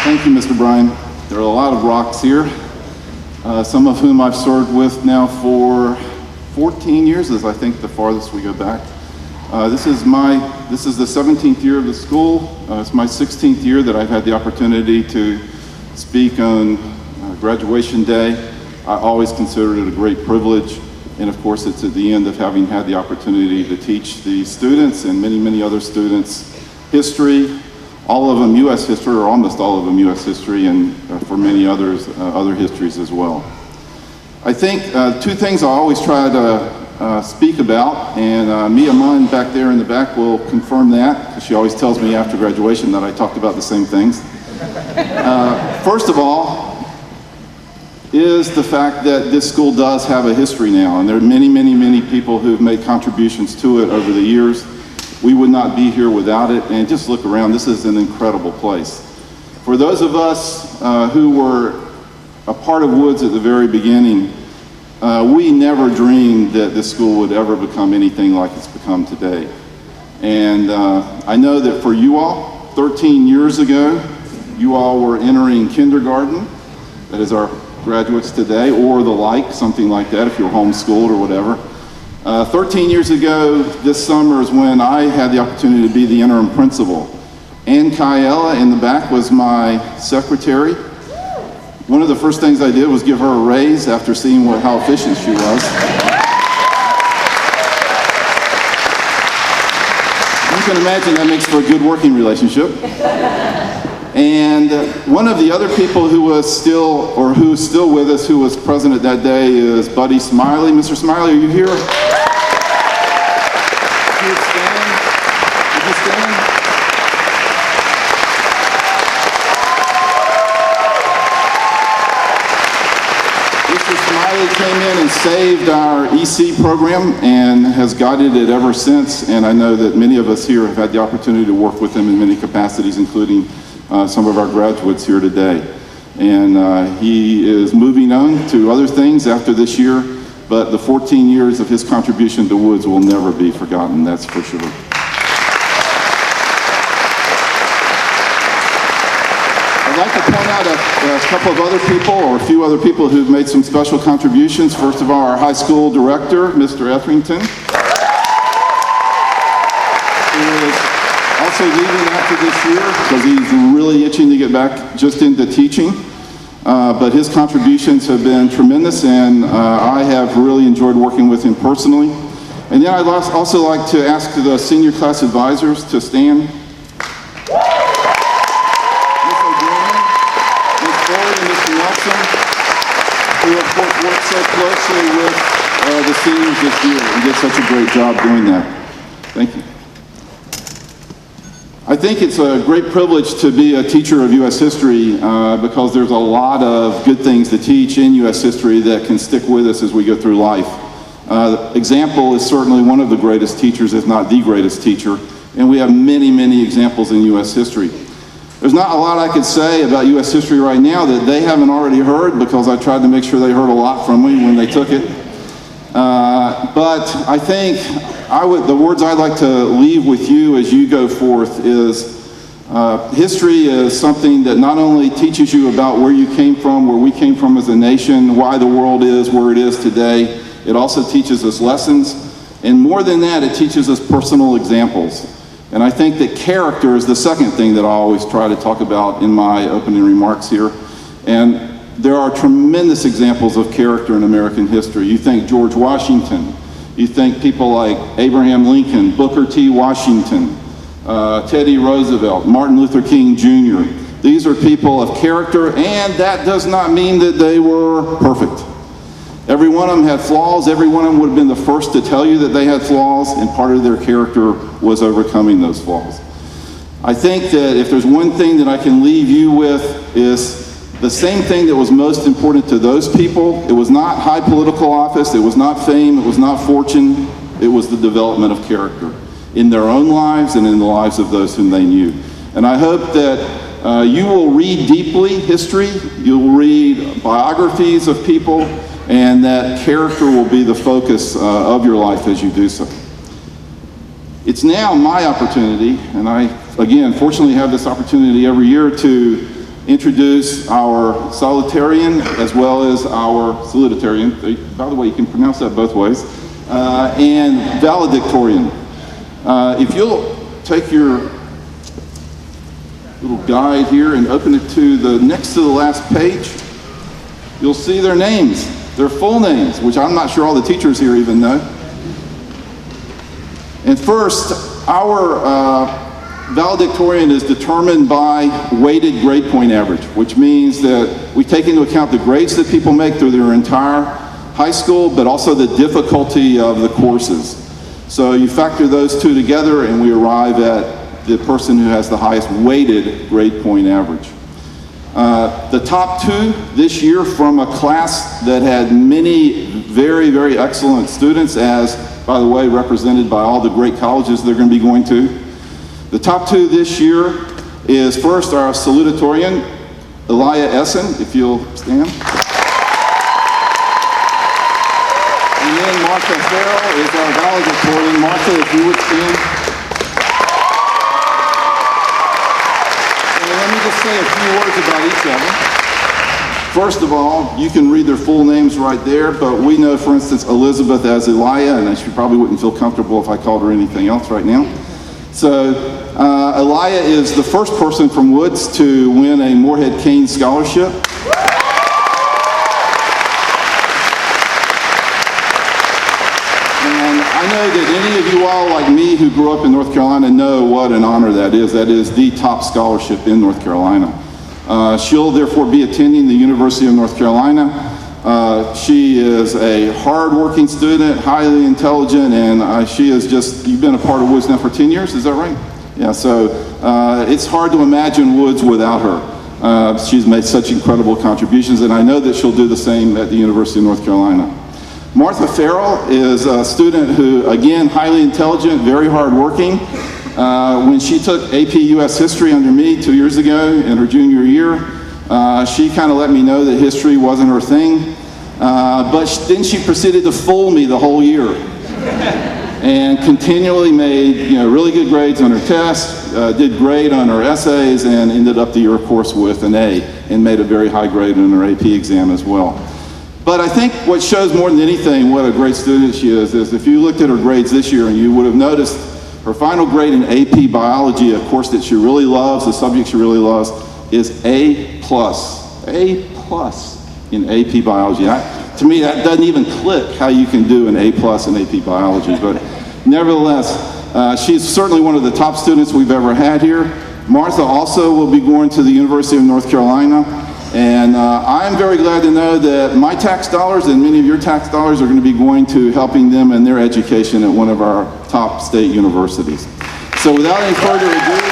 Thank you, Mr. Bryan. There are a lot of rocks here, some of whom I've served with now for 14 years is I think the farthest we go back. This is the 17th year of the school. It's my 16th year that I've had the opportunity to speak on graduation day. I always considered it a great privilege, and of course it's at the end of having had the opportunity to teach the students and many, many other students history, all of them U.S. history, or almost all of them U.S. history, and for many others, other histories as well. I think two things I always try to speak about, and Mia Munn back there in the back will confirm that, because she always tells me after graduation that I talked about the same things. First of all, is the fact that this school does have a history now, and there are many, many, many people who've made contributions to it over the years. We would not be here without it, and just look around, this is an incredible place. For those of us who were a part of Woods at the very beginning, we never dreamed that this school would ever become anything like it's become today. And I know that for you all, 13 years ago, you all were entering kindergarten, that is our graduates today, or the like, something like that if you're homeschooled or whatever. 13 years ago, this summer is when I had the opportunity to be the interim principal. Ann Kiella in the back was my secretary. One of the first things I did was give her a raise after seeing how efficient she was. You can imagine that makes for a good working relationship. And one of the other people who was still, or who's still with us, who was present at that day is Buddy Smiley. Mr. Smiley, are you here? Would you stand? Would you stand? Mr. Smiley came in and saved our EC program and has guided it ever since. And I know that many of us here have had the opportunity to work with him in many capacities, including some of our graduates here today. And he is moving on to other things after this year, but the 14 years of his contribution to Woods will never be forgotten, that's for sure. I'd like to point out a couple of other people, or a few other people who've made some special contributions. First of all, our high school director, Mr. Etherington, who is also leaving after this year because he's really itching to get back just into teaching. But his contributions have been tremendous, and I have really enjoyed working with him personally. And then I'd also like to ask the senior class advisors to stand. Ms. O'Brien, Ms. Ford, and Mr. Nelson, who of course worked so closely with the seniors this year and did such a great job doing that. Thank you. I think it's a great privilege to be a teacher of U.S. history because there's a lot of good things to teach in U.S. history that can stick with us as we go through life. Example is certainly one of the greatest teachers, if not the greatest teacher, and we have many, many examples in U.S. history. There's not a lot I could say about U.S. history right now that they haven't already heard, because I tried to make sure they heard a lot from me when they took it. But I think the words I'd like to leave with you as you go forth is history is something that not only teaches you about where you came from, where we came from as a nation, why the world is where it is today, it also teaches us lessons, and more than that, it teaches us personal examples. And I think that character is the second thing that I always try to talk about in my opening remarks here. And there are tremendous examples of character in American history. You think George Washington, you think people like Abraham Lincoln, Booker T. Washington, Teddy Roosevelt, Martin Luther King Jr. These are people of character, and that does not mean that they were perfect. Every one of them had flaws. Every one of them would have been the first to tell you that they had flaws, and part of their character was overcoming those flaws. I think that if there's one thing that I can leave you with is the same thing that was most important to those people. It was not high political office, it was not fame, it was not fortune, it was the development of character in their own lives and in the lives of those whom they knew. And I hope that you will read deeply history, you'll read biographies of people, and that character will be the focus of your life as you do so. It's now my opportunity, and I, again, fortunately have this opportunity every year to introduce our solitarian as well as our salutatorian. By the way, you can pronounce that both ways. And valedictorian. If you'll take your little guide here and open it to the next to the last page, you'll see their names, their full names, which I'm not sure all the teachers here even know. And first, our valedictorian is determined by weighted grade point average, which means that we take into account the grades that people make through their entire high school, but also the difficulty of the courses. So you factor those two together and we arrive at the person who has the highest weighted grade point average. The top two this year from a class that had many very, very excellent students, as, by the way, represented by all the great colleges they're going to be going to. The top two this year is first our salutatorian, Elia Essen, if you'll stand. And then Martha Farrell is our valedictorian. Martha, if you would stand. And let me just say a few words about each of them. First of all, you can read their full names right there, but we know, for instance, Elizabeth as Elia, and she probably wouldn't feel comfortable if I called her anything else right now. So Elia is the first person from Woods to win a Moorhead Kane Scholarship. And I know that any of you all, like me, who grew up in North Carolina, know what an honor that is. That is the top scholarship in North Carolina. She'll therefore be attending the University of North Carolina. She is a hard-working student, highly intelligent, and she is just, you've been a part of Woods now for 10 years, is that right? Yeah, so it's hard to imagine Woods without her. She's made such incredible contributions, and I know that she'll do the same at the University of North Carolina. Martha Farrell is a student who, again, highly intelligent, very hard-working. When she took AP US History under me 2 years ago in her junior year, she kind of let me know that history wasn't her thing, but then she proceeded to fool me the whole year and continually made really good grades on her tests, did great on her essays, and ended up the year, of course, with an A and made a very high grade on her AP exam as well. But I think what shows more than anything what a great student she is if you looked at her grades this year, and you would have noticed her final grade in AP Biology, a course that she really loves, the subject she really loves, is A+. A+ in AP Biology. To me, that doesn't even click how you can do an A+ in AP Biology. But nevertheless, she's certainly one of the top students we've ever had here. Martha also will be going to the University of North Carolina. And I'm very glad to know that my tax dollars and many of your tax dollars are going to be going to helping them in their education at one of our top state universities. So without any further ado,